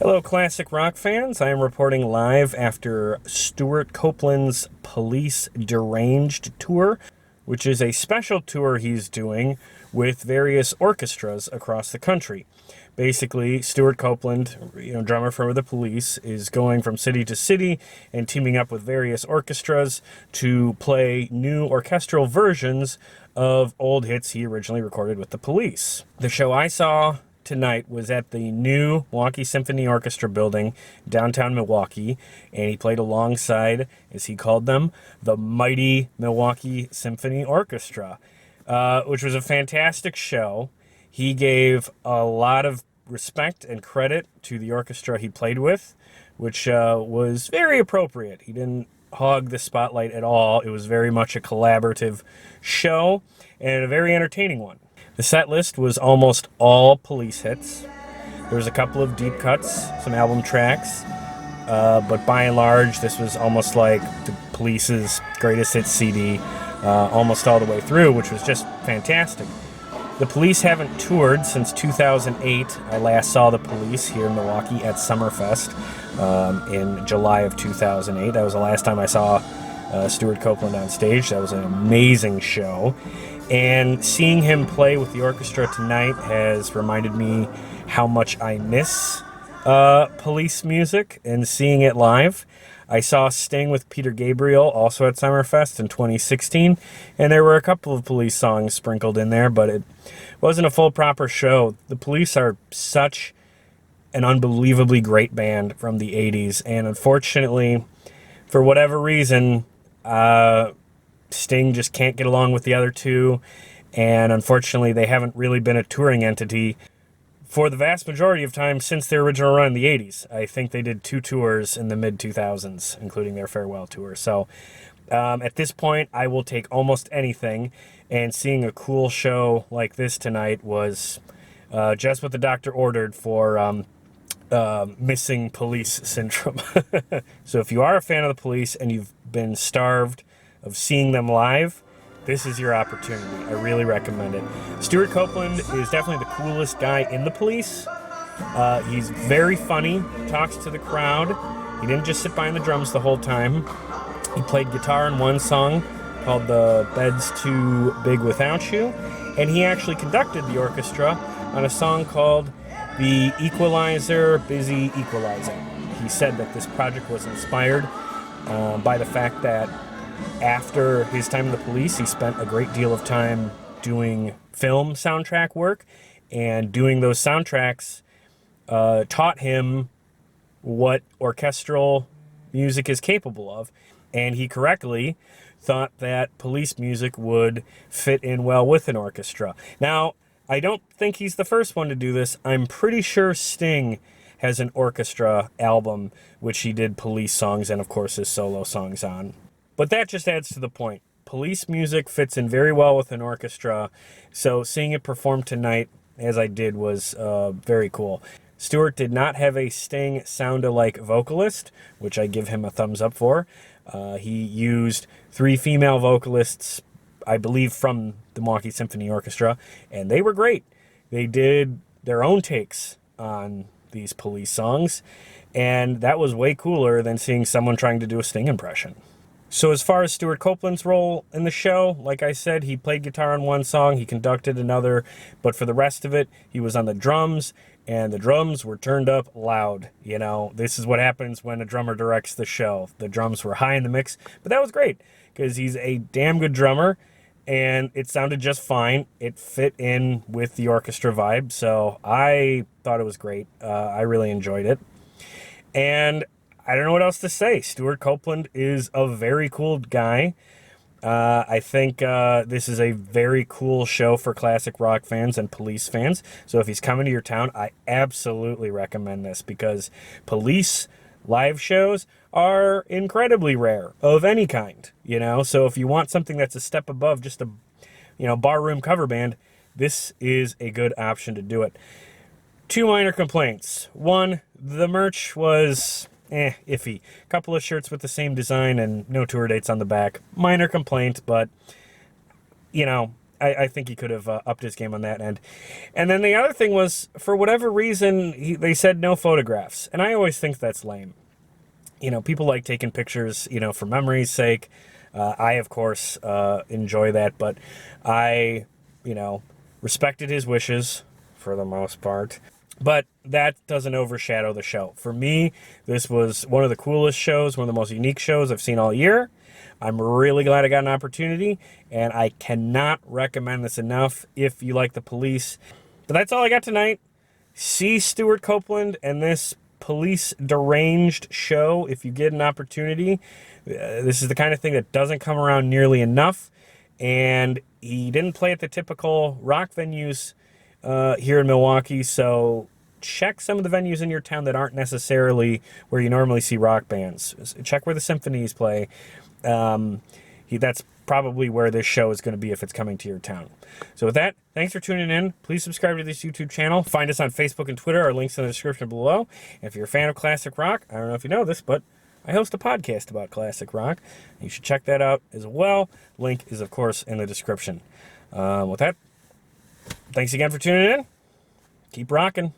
Hello, classic rock fans. I am reporting live after Stewart Copeland's Police Deranged tour, which is a special tour he's doing with various orchestras across the country. Basically, Stewart Copeland, drummer for the Police, is going from city to city and teaming up with various orchestras to play new orchestral versions of old hits he originally recorded with the Police. The show I saw tonight was at the new Milwaukee Symphony Orchestra building downtown Milwaukee, and he played alongside, as he called them, the mighty Milwaukee Symphony Orchestra, which was a fantastic show. He gave a lot of respect and credit to the orchestra he played with, which was very appropriate. He didn't hog the spotlight at all. It was very much a collaborative show and a very entertaining one. The set list was almost all Police hits. There was a couple of deep cuts, some album tracks, but by and large, this was almost like the Police's greatest hits CD, almost all the way through, which was just fantastic. The Police haven't toured since 2008. I last saw the Police here in Milwaukee at Summerfest in July of 2008. That was the last time I saw Stewart Copeland on stage. That was an amazing show. And seeing him play with the orchestra tonight has reminded me how much I miss Police music and seeing it live. I saw Sting with Peter Gabriel also at Summerfest in 2016, and there were a couple of Police songs sprinkled in there, but it wasn't a full proper show. The Police are such an unbelievably great band from the 80s, and unfortunately, for whatever reason, Sting just can't get along with the other two, and unfortunately they haven't really been a touring entity for the vast majority of time since their original run in the 80s. I think they did 2 tours in the mid-2000s, including their farewell tour. So at this point, I will take almost anything, and seeing a cool show like this tonight was just what the doctor ordered for missing Police syndrome. So if you are a fan of the Police and you've been starved of seeing them live, this is your opportunity. I really recommend it. Stewart Copeland is definitely the coolest guy in the Police. He's very funny, talks to the crowd. He didn't just sit behind the drums the whole time. He played guitar in one song called The Bed's Too Big Without You, and he actually conducted the orchestra on a song called The Equalizer, Busy Equalizing. He said that this project was inspired by the fact that after his time in the Police, he spent a great deal of time doing film soundtrack work, and doing those soundtracks taught him what orchestral music is capable of, and he correctly thought that Police music would fit in well with an orchestra. Now, I don't think he's the first one to do this. I'm pretty sure Sting has an orchestra album, which he did Police songs and, of course, his solo songs on. But that just adds to the point. Police music fits in very well with an orchestra, so seeing it perform tonight, as I did, was very cool. Stewart did not have a Sting sound-alike vocalist, which I give him a thumbs up for. He used 3 female vocalists, I believe, from the Milwaukee Symphony Orchestra, and they were great. They did their own takes on these Police songs, and that was way cooler than seeing someone trying to do a Sting impression. So as far as Stewart Copeland's role in the show, like I said, he played guitar on one song, he conducted another, but for the rest of it, he was on the drums, and the drums were turned up loud. This is what happens when a drummer directs the show. The drums were high in the mix, but that was great, because he's a damn good drummer, and it sounded just fine. It fit in with the orchestra vibe, so I thought it was great. I really enjoyed it. And I don't know what else to say. Stewart Copeland is a very cool guy. I think this is a very cool show for classic rock fans and Police fans. So if he's coming to your town, I absolutely recommend this, because Police live shows are incredibly rare of any kind, So if you want something that's a step above just a, barroom cover band, this is a good option to do it. 2 minor complaints. 1, the merch was iffy. Couple of shirts with the same design and no tour dates on the back. Minor complaint, but, I think he could have upped his game on that end. And then the other thing was, for whatever reason, they said no photographs. And I always think that's lame. People like taking pictures, for memory's sake. I, of course, enjoy that, but I, respected his wishes for the most part. But that doesn't overshadow the show. For me, this was one of the coolest shows, one of the most unique shows I've seen all year. I'm really glad I got an opportunity, and I cannot recommend this enough if you like the Police. But that's all I got tonight. See Stewart Copeland and this Police Deranged show if you get an opportunity. This is the kind of thing that doesn't come around nearly enough, and he didn't play at the typical rock venues here in Milwaukee, so check some of the venues in your town that aren't necessarily where you normally see rock bands. Check where the symphonies play. That's probably where this show is going to be if it's coming to your town. So with that, thanks for tuning in. Please subscribe to this YouTube channel. Find us on Facebook and Twitter. Our links in the description below. And if you're a fan of classic rock, I don't know if you know this, but I host a podcast about classic rock. You should check that out as well. Link is, of course, in the description. With that, thanks again for tuning in. Keep rocking.